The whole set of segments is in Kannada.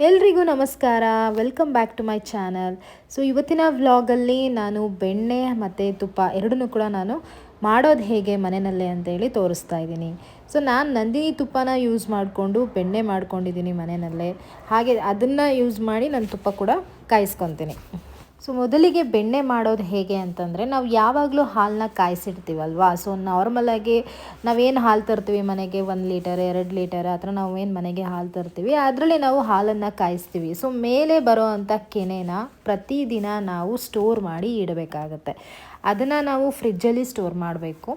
ಎಲ್ರಿಗೂ ನಮಸ್ಕಾರ, welcome back to my channel. So ಇವತ್ತಿನ ವ್ಲಾಗಲ್ಲಿ ನಾನು ಬೆಣ್ಣೆ ಮತ್ತು ತುಪ್ಪ ಎರಡನ್ನೂ ಕೂಡ ನಾನು ಮಾಡೋದು ಹೇಗೆ ಮನೆಯಲ್ಲೇ ಅಂತೇಳಿ ತೋರಿಸ್ತಾ ಇದ್ದೀನಿ. ಸೊ ನಾನು ನಂದಿನಿ ತುಪ್ಪನ ಯೂಸ್ ಮಾಡಿಕೊಂಡು ಬೆಣ್ಣೆ ಮಾಡ್ಕೊಂಡಿದ್ದೀನಿ ಮನೆಯಲ್ಲೇ. ಹಾಗೆ ಅದನ್ನು ಯೂಸ್ ಮಾಡಿ ನಾನು ತುಪ್ಪ ಕೂಡ ಕಾಯಿಸ್ಕೊತೀನಿ. ಸೊ ಮೊದಲಿಗೆ ಬೆಣ್ಣೆ ಮಾಡೋದು ಹೇಗೆ ಅಂತಂದರೆ, ನಾವು ಯಾವಾಗಲೂ ಹಾಲನ್ನ ಕಾಯಿಸಿಡ್ತೀವಲ್ವಾ. ಸೊ ನಾರ್ಮಲಾಗಿ ನಾವೇನು ಹಾಲು ತರ್ತೀವಿ ಮನೆಗೆ 1 ಲೀಟರ್ 2 ಲೀಟರ್ ಆ ಥರ ನಾವೇನು ಮನೆಗೆ ಹಾಲು ತರ್ತೀವಿ, ಅದರಲ್ಲಿ ನಾವು ಹಾಲನ್ನು ಕಾಯಿಸ್ತೀವಿ. ಸೊ ಮೇಲೆ ಬರೋ ಅಂಥ ಕೆನೆನ ಪ್ರತಿದಿನ ನಾವು ಸ್ಟೋರ್ ಮಾಡಿ ಇಡಬೇಕಾಗತ್ತೆ. ಅದನ್ನು ನಾವು ಫ್ರಿಜ್ಜಲ್ಲಿ ಸ್ಟೋರ್ ಮಾಡಬೇಕು.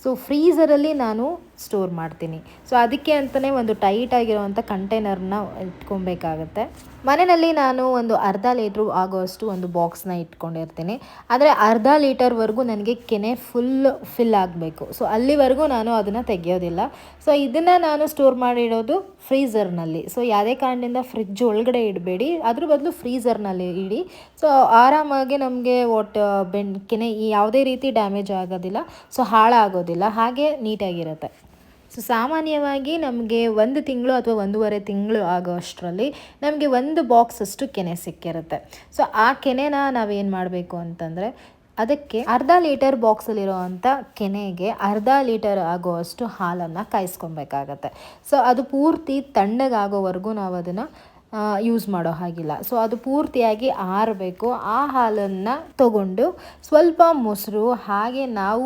ಸೊ ಫ್ರೀಝರಲ್ಲಿ ನಾನು ಸ್ಟೋರ್ ಮಾಡ್ತೀನಿ. ಸೊ ಅದಕ್ಕೆ ಅಂತಲೇ ಒಂದು ಟೈಟಾಗಿರೋವಂಥ ಕಂಟೈನರ್ನ ಇಟ್ಕೊಬೇಕಾಗತ್ತೆ. ಮನೆಯಲ್ಲಿ ನಾನು ಒಂದು ಅರ್ಧ ಲೀಟ್ರು ಆಗೋಷ್ಟು ಒಂದು ಬಾಕ್ಸ್ನ ಇಟ್ಕೊಂಡಿರ್ತೀನಿ. ಆದರೆ ಅರ್ಧ ಲೀಟರ್ವರೆಗೂ ನನಗೆ ಕೆನೆ ಫಿಲ್ ಆಗಬೇಕು. ಸೊ ಅಲ್ಲಿವರೆಗೂ ನಾನು ಅದನ್ನು ತೆಗೆಯೋದಿಲ್ಲ. ಸೊ ಇದನ್ನು ನಾನು ಸ್ಟೋರ್ ಮಾಡಿಡೋದು ಫ್ರೀಝರ್ನಲ್ಲಿ. ಸೊ ಯಾವುದೇ ಕಾರಣದಿಂದ ಫ್ರಿಜ್ ಒಳಗಡೆ ಇಡಬೇಡಿ, ಅದ್ರ ಬದಲು ಫ್ರೀಝರ್ನಲ್ಲಿ ಇಡಿ. ಸೊ ಆರಾಮಾಗಿ ನಮಗೆ ಕೆನೆ ಯಾವುದೇ ರೀತಿ ಡ್ಯಾಮೇಜ್ ಆಗೋದಿಲ್ಲ, ಸೊ ಹಾಳಾಗೋದಿಲ್ಲ, ಹಾಗೆ ನೀಟಾಗಿರುತ್ತೆ. ಸೊ ಸಾಮಾನ್ಯವಾಗಿ ನಮಗೆ 1 ತಿಂಗಳು ಅಥವಾ 1.5 ತಿಂಗಳು ಆಗೋ ಅಷ್ಟರಲ್ಲಿ ನಮಗೆ 1 ಬಾಕ್ಸ್ ಅಷ್ಟು ಕೆನೆ ಸಿಕ್ಕಿರುತ್ತೆ. ಸೊ ಆ ಕೆನೆನ ನಾವೇನು ಮಾಡಬೇಕು ಅಂತಂದರೆ, ಅದಕ್ಕೆ ಅರ್ಧ ಲೀಟರ್ ಬಾಕ್ಸಲ್ಲಿರೋ ಅಂಥ ಕೆನೆಗೆ ಅರ್ಧ ಲೀಟರ್ ಆಗೋವಷ್ಟು ಹಾಲನ್ನು ಕಾಯಿಸ್ಕೊಬೇಕಾಗತ್ತೆ. ಸೊ ಅದು ಪೂರ್ತಿ ತಣ್ಣಗಾಗೋವರೆಗೂ ನಾವು ಅದನ್ನು ಯೂಸ್ ಮಾಡೋ ಹಾಗಿಲ್ಲ. ಸೊ ಅದು ಪೂರ್ತಿಯಾಗಿ ಆರಬೇಕು. ಆ ಹಾಲನ್ನು ತಗೊಂಡು ಸ್ವಲ್ಪ ಮೊಸರು ಹಾಗೆ ನಾವು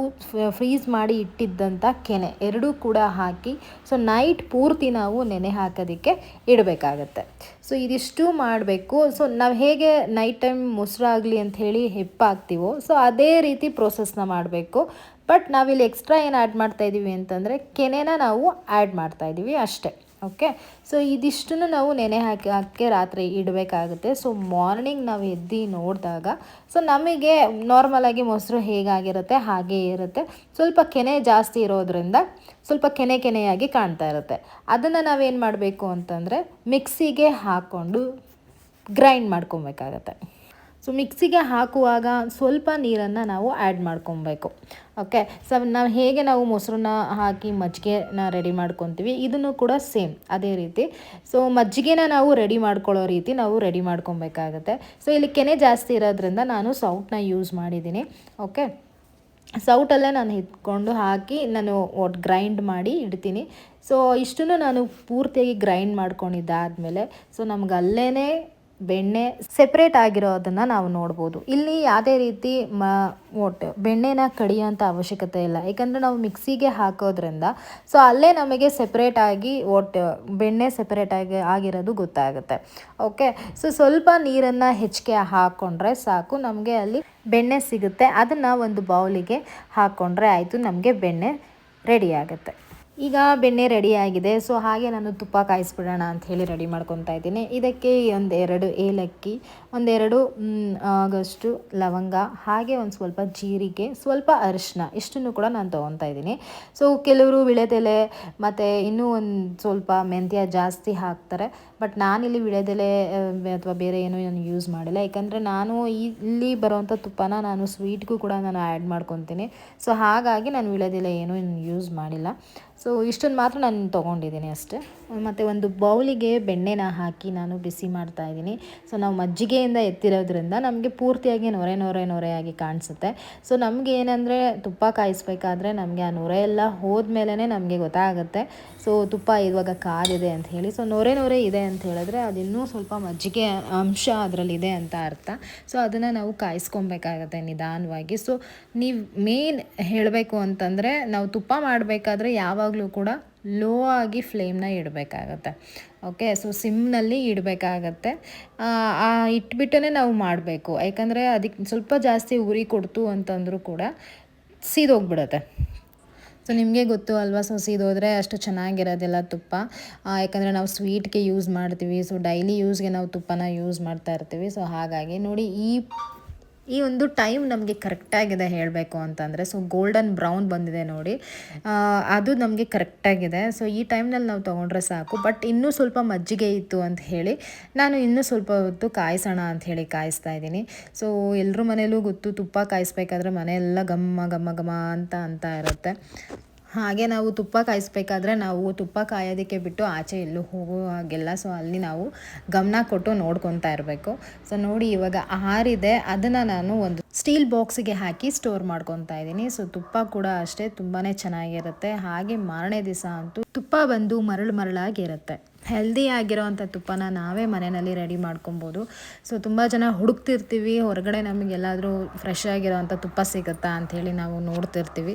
ಫ್ರೀಸ್ ಮಾಡಿ ಇಟ್ಟಿದ್ದಂಥ ಕೆನೆ ಎರಡೂ ಕೂಡ ಹಾಕಿ ಸೊ ನೈಟ್ ಪೂರ್ತಿ ನಾವು ನೆನೆ ಹಾಕೋದಕ್ಕೆ ಇಡಬೇಕಾಗತ್ತೆ. ಸೊ ಇದಿಷ್ಟು ಮಾಡಬೇಕು. ಸೊ ನಾವು ಹೇಗೆ ನೈಟ್ ಟೈಮ್ ಮೊಸರಾಗಲಿ ಅಂಥೇಳಿ ಹೆಪ್ಪಾಗ್ತೀವೋ ಸೊ ಅದೇ ರೀತಿ ಪ್ರೋಸೆಸ್ನ ಮಾಡಬೇಕು. ಬಟ್ ನಾವಿಲ್ಲಿ ಎಕ್ಸ್ಟ್ರಾ ಏನು ಆ್ಯಡ್ ಮಾಡ್ತಾಯಿದ್ದೀವಿ ಅಂತಂದರೆ ಕೆನೆನ ನಾವು ಆ್ಯಡ್ ಮಾಡ್ತಾಯಿದ್ದೀವಿ ಅಷ್ಟೇ. ಓಕೆ. ಸೊ ಇದಿಷ್ಟನ್ನು ನಾವು ನೆನೆ ಹಾಕಿ ರಾತ್ರಿ ಇಡಬೇಕಾಗುತ್ತೆ. ಸೊ ಮಾರ್ನಿಂಗ್ ನಾವು ಎದ್ದು ನೋಡಿದಾಗ ಸೊ ನಮಗೆ ನಾರ್ಮಲಾಗಿ ಮೊಸರು ಹೇಗಾಗಿರುತ್ತೆ ಹಾಗೇ ಇರುತ್ತೆ. ಸ್ವಲ್ಪ ಕೆನೆ ಜಾಸ್ತಿ ಇರೋದ್ರಿಂದ ಸ್ವಲ್ಪ ಕೆನೆಯಾಗಿ ಕಾಣ್ತಾ ಇರುತ್ತೆ. ಅದನ್ನು ನಾವೇನು ಮಾಡಬೇಕು ಅಂತಂದರೆ ಮಿಕ್ಸಿಗೆ ಹಾಕ್ಕೊಂಡು ಗ್ರೈಂಡ್ ಮಾಡ್ಕೊಬೇಕಾಗತ್ತೆ. ಸೊ ಮಿಕ್ಸಿಗೆ ಹಾಕುವಾಗ ಸ್ವಲ್ಪ ನೀರನ್ನು ನಾವು ಆ್ಯಡ್ ಮಾಡ್ಕೊಬೇಕು. ಓಕೆ. ಸೊ ನಾವು ಮೊಸರನ್ನ ಹಾಕಿ ಮಜ್ಜಿಗೆನ ರೆಡಿ ಮಾಡ್ಕೊತೀವಿ, ಇದನ್ನು ಕೂಡ ಸೇಮ್ ಅದೇ ರೀತಿ. ಸೊ ಮಜ್ಜಿಗೆನ ನಾವು ರೆಡಿ ಮಾಡ್ಕೊಳ್ಳೋ ರೀತಿ ನಾವು ರೆಡಿ ಮಾಡ್ಕೊಬೇಕಾಗತ್ತೆ. ಸೊ ಇಲ್ಲಿ ಕೆನೆ ಜಾಸ್ತಿ ಇರೋದ್ರಿಂದ ನಾನು ಸೌಟನ್ನ ಯೂಸ್ ಮಾಡಿದ್ದೀನಿ. ಓಕೆ. ಸೌಟಲ್ಲೇ ನಾನು ಇಟ್ಕೊಂಡು ಹಾಕಿ ನಾನು ಗ್ರೈಂಡ್ ಮಾಡಿ ಇಡ್ತೀನಿ. ಸೊ ಇಷ್ಟನ್ನು ನಾನು ಪೂರ್ತಿಯಾಗಿ ಗ್ರೈಂಡ್ ಮಾಡ್ಕೊಂಡಿದ್ದಾದಮೇಲೆ ಸೊ ನಮ್ಗೆ ಅಲ್ಲೇ ಬೆಣ್ಣೆ ಸೆಪ್ರೇಟ್ ಆಗಿರೋದನ್ನು ನಾವು ನೋಡ್ಬೋದು. ಇಲ್ಲಿ ಯಾವುದೇ ರೀತಿ ಬೆಣ್ಣೆನ ಕಡಿಯೋಂಥ ಅವಶ್ಯಕತೆ ಇಲ್ಲ, ಯಾಕಂದರೆ ನಾವು ಮಿಕ್ಸಿಗೆ ಹಾಕೋದ್ರಿಂದ ಸೊ ಅಲ್ಲೇ ನಮಗೆ ಸೆಪ್ರೇಟಾಗಿ ಬೆಣ್ಣೆ ಸೆಪ್ರೇಟಾಗಿ ಆಗಿರೋದು ಗೊತ್ತಾಗುತ್ತೆ. ಓಕೆ. ಸೊ ಸ್ವಲ್ಪ ನೀರನ್ನು ಹೆಚ್ಚಿಗೆ ಹಾಕ್ಕೊಂಡ್ರೆ ಸಾಕು, ನಮಗೆ ಅಲ್ಲಿ ಬೆಣ್ಣೆ ಸಿಗುತ್ತೆ. ಅದನ್ನು ಒಂದು ಬೌಲಿಗೆ ಹಾಕ್ಕೊಂಡ್ರೆ ಆಯಿತು, ನಮಗೆ ಬೆಣ್ಣೆ ರೆಡಿ ಆಗುತ್ತೆ. ಈಗ ಬೆಣ್ಣೆ ರೆಡಿಯಾಗಿದೆ. ಸೊ ಹಾಗೆ ನಾನು ತುಪ್ಪ ಕಾಯಿಸ್ಬಿಡೋಣ ಅಂಥೇಳಿ ರೆಡಿ ಮಾಡ್ಕೊತಾ ಇದ್ದೀನಿ. ಇದಕ್ಕೆ 1-2 ಏಲಕ್ಕಿ, 1-2 ಆಗಷ್ಟು ಲವಂಗ, ಹಾಗೆ ಒಂದು ಸ್ವಲ್ಪ ಜೀರಿಗೆ, ಸ್ವಲ್ಪ ಅರಿಶಿನ ಇಷ್ಟನ್ನು ಕೂಡ ನಾನು ತೊಗೊತಾ ಇದ್ದೀನಿ. ಸೊ ಕೆಲವರು ವಿಳೆದೆಲೆ ಮತ್ತು ಇನ್ನೂ ಒಂದು ಸ್ವಲ್ಪ ಮೆಂತ್ಯ ಜಾಸ್ತಿ ಹಾಕ್ತಾರೆ. ಬಟ್ ನಾನಿಲ್ಲಿ ವಿಳೆದೆಲೆ ಅಥವಾ ಬೇರೆ ಏನೂ ನಾನು ಯೂಸ್ ಮಾಡಿಲ್ಲ, ಯಾಕಂದರೆ ನಾನು ಇಲ್ಲಿ ಬರೋವಂಥ ತುಪ್ಪನ ನಾನು ಸ್ವೀಟ್ಗೂ ಕೂಡ ನಾನು ಆ್ಯಡ್ ಮಾಡ್ಕೊತೀನಿ. ಸೊ ಹಾಗಾಗಿ ನಾನು ವಿಳೆದೆಲೆ ಏನೂ ಯೂಸ್ ಮಾಡಿಲ್ಲ. ಸೊ ಇಷ್ಟನ್ನು ಮಾತ್ರ ನಾನು ತೊಗೊಂಡಿದ್ದೀನಿ ಅಷ್ಟೇ. ಮತ್ತು ಒಂದು ಬೌಲಿಗೆ ಬೆಣ್ಣೆನ ಹಾಕಿ ನಾನು ಬಿಸಿ ಮಾಡ್ತಾಯಿದ್ದೀನಿ. ಸೊ ನಾವು ಮಜ್ಜಿಗೆಯಿಂದ ಎತ್ತಿರೋದ್ರಿಂದ ನಮಗೆ ಪೂರ್ತಿಯಾಗಿ ನೊರೆ ಕಾಣಿಸುತ್ತೆ. ಸೊ ನಮಗೆ ಏನಂದರೆ ತುಪ್ಪ ಕಾಯಿಸ್ಬೇಕಾದ್ರೆ ನಮಗೆ ಆ ನೊರೆ ಎಲ್ಲ ಹೋದ್ಮೇಲೆ ನಮಗೆ ಗೊತ್ತಾಗುತ್ತೆ ಸೊ ತುಪ್ಪ ಇವಾಗ ಕಾದಿದೆ ಅಂತ ಹೇಳಿ. ಸೊ ನೊರೆ ಇದೆ ಅಂತ ಹೇಳಿದ್ರೆ ಅದಿನ್ನೂ ಸ್ವಲ್ಪ ಮಜ್ಜಿಗೆ ಅಂಶ ಅದರಲ್ಲಿದೆ ಅಂತ ಅರ್ಥ. ಸೊ ಅದನ್ನು ನಾವು ಕಾಯಿಸ್ಕೊಬೇಕಾಗತ್ತೆ ನಿಧಾನವಾಗಿ. ಸೊ ನೀವು ಮೇನ್ ಹೇಳಬೇಕು ಅಂತಂದರೆ ನಾವು ತುಪ್ಪ ಮಾಡಬೇಕಾದ್ರೆ ಯಾವಾಗಲೂ ಕೂಡ ಲೋ ಆಗಿ ಫ್ಲೇಮ್ನ ಇಡಬೇಕಾಗತ್ತೆ. ಓಕೆ. ಸೊ ಸಿಮ್ನಲ್ಲಿ ಇಡಬೇಕಾಗತ್ತೆ. ಇಟ್ಬಿಟ್ಟೇ ನಾವು ಮಾಡಬೇಕು, ಯಾಕಂದರೆ ಅದಕ್ಕೆ ಸ್ವಲ್ಪ ಜಾಸ್ತಿ ಉರಿ ಕೊಡ್ತು ಅಂತಂದರೂ ಕೂಡ ಸೀದೋಗ್ಬಿಡುತ್ತೆ. ಸೊ ನಿಮಗೆ ಗೊತ್ತು ಅಲ್ವಾ, ಸೊ ಸೀದೋದ್ರೆ ಅಷ್ಟು ಚೆನ್ನಾಗಿರೋದಿಲ್ಲ ತುಪ್ಪ. ಯಾಕಂದರೆ ನಾವು ಸ್ವೀಟ್ಗೆ ಯೂಸ್ ಮಾಡ್ತೀವಿ, ಸೊ ಡೈಲಿ ಯೂಸ್ಗೆ ನಾವು ತುಪ್ಪನ ಯೂಸ್ ಮಾಡ್ತಾ ಇರ್ತೀವಿ. ಸೊ ಹಾಗಾಗಿ ನೋಡಿ, ಈ ಒಂದು ಟೈಮ್ ನಮಗೆ ಕರೆಕ್ಟಾಗಿದೆ ಹೇಳಬೇಕು ಅಂತಂದರೆ. ಸೊ ಗೋಲ್ಡನ್ ಬ್ರೌನ್ ಬಂದಿದೆ ನೋಡಿ, ಅದು ನಮಗೆ ಕರೆಕ್ಟಾಗಿದೆ. ಸೊ ಈ ಟೈಮ್ನಲ್ಲಿ ನಾವು ತೊಗೊಂಡ್ರೆ ಸಾಕು. ಬಟ್ ಇನ್ನೂ ಸ್ವಲ್ಪ ಮಜ್ಜಿಗೆ ಇತ್ತು ಅಂತ ಹೇಳಿ ನಾನು ಇನ್ನೂ ಸ್ವಲ್ಪ ಹೊತ್ತು ಕಾಯಿಸೋಣ ಅಂಥೇಳಿ ಕಾಯಿಸ್ತಾ ಇದ್ದೀನಿ. ಸೊ ಎಲ್ಲರ ಮನೇಲೂ ಗೊತ್ತು, ತುಪ್ಪ ಕಾಯಿಸ್ಬೇಕಾದ್ರೆ ಮನೆಯೆಲ್ಲ ಘಮ ಘಮ ಘಮ ಅಂತ ಇರುತ್ತೆ. ಹಾಗೆ ನಾವು ತುಪ್ಪ ಕಾಯಿಸ್ಬೇಕಾದ್ರೆ ನಾವು ತುಪ್ಪ ಕಾಯೋದಕ್ಕೆ ಬಿಟ್ಟು ಆಚೆ ಎಲ್ಲೂ ಹೋಗೋ ಹಾಗೆಲ್ಲ. ಸೊ ಅಲ್ಲಿ ನಾವು ಗಮನ ಕೊಟ್ಟು ನೋಡ್ಕೊತಾ ಇರಬೇಕು. ಸೊ ನೋಡಿ, ಇವಾಗ ಆರಿದೆ, ಅದನ್ನು ನಾನು ಒಂದು ಸ್ಟೀಲ್ ಬಾಕ್ಸಿಗೆ ಹಾಕಿ ಸ್ಟೋರ್ ಮಾಡ್ಕೊತಾ ಇದ್ದೀನಿ. ಸೊ ತುಪ್ಪ ಕೂಡ ಅಷ್ಟೇ ತುಂಬಾ ಚೆನ್ನಾಗಿರುತ್ತೆ. ಹಾಗೆ ಮಾರನೇ ದಿವಸ ಅಂತೂ ತುಪ್ಪ ಬಂದು ಮರಳಾಗಿರುತ್ತೆ. ಹೆಲ್ದಿ ಆಗಿರೋವಂಥ ತುಪ್ಪನ ನಾವೇ ಮನೆಯಲ್ಲಿ ರೆಡಿ ಮಾಡ್ಕೊಬೋದು. ಸೊ ತುಂಬ ಜನ ಹುಡುಕ್ತಿರ್ತೀವಿ ಹೊರಗಡೆ, ನಮಗೆಲ್ಲಾದರೂ ಫ್ರೆಶ್ ಆಗಿರೋವಂಥ ತುಪ್ಪ ಸಿಗುತ್ತಾ ಅಂಥೇಳಿ ನಾವು ನೋಡ್ತಿರ್ತೀವಿ.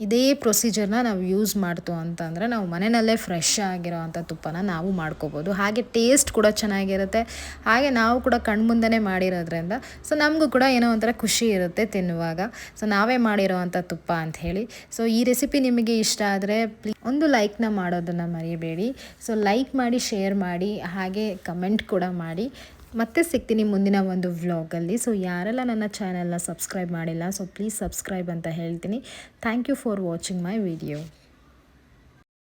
ಇದೇ ಪ್ರೊಸೀಜರ್ನ ನಾವು ಯೂಸ್ ಮಾಡ್ತು ಅಂತಂದರೆ ನಾವು ಮನೆಯಲ್ಲೇ ಫ್ರೆಶ್ ಆಗಿರೋವಂಥ ತುಪ್ಪನ ನಾವು ಮಾಡ್ಕೋಬೋದು. ಹಾಗೆ ಟೇಸ್ಟ್ ಕೂಡ ಚೆನ್ನಾಗಿರುತ್ತೆ. ಹಾಗೆ ನಾವು ಕೂಡ ಕಣ್ಮುಂದೆನೇ ಮಾಡಿರೋದ್ರಿಂದ ಸೊ ನಮಗೂ ಕೂಡ ಏನೋ ಒಂಥರ ಖುಷಿ ಇರುತ್ತೆ ತಿನ್ನುವಾಗ. ಸೊ ನಾವೇ ಮಾಡಿರೋವಂಥ ತುಪ್ಪ ಅಂಥೇಳಿ. ಸೊ ಈ ರೆಸಿಪಿ ನಿಮಗೆ ಇಷ್ಟ ಆದರೆ ಪ್ಲೀಸ್ ಒಂದು ಲೈಕ್ನ ಮಾಡೋದನ್ನು ಮರಿಬೇಡಿ. ಸೊ ಲೈಕ್ ಮಾಡಿ, ಶೇರ್ ಮಾಡಿ, ಹಾಗೆ ಕಮೆಂಟ್ ಕೂಡ ಮಾಡಿ. ಮತ್ತೆ ಸಿಗ್ತೀನಿ ಮುಂದಿನ ಒಂದು ವ್ಲಾಗಲ್ಲಿ. ಸೊ ಯಾರೆಲ್ಲ ನನ್ನ ಚಾನೆಲ್ನ ಸಬ್ಸ್ಕ್ರೈಬ್ ಮಾಡಿಲ್ಲ, ಸೊ ಪ್ಲೀಸ್ ಸಬ್ಸ್ಕ್ರೈಬ್ ಅಂತ ಹೇಳ್ತೀನಿ. Thank you for watching my video.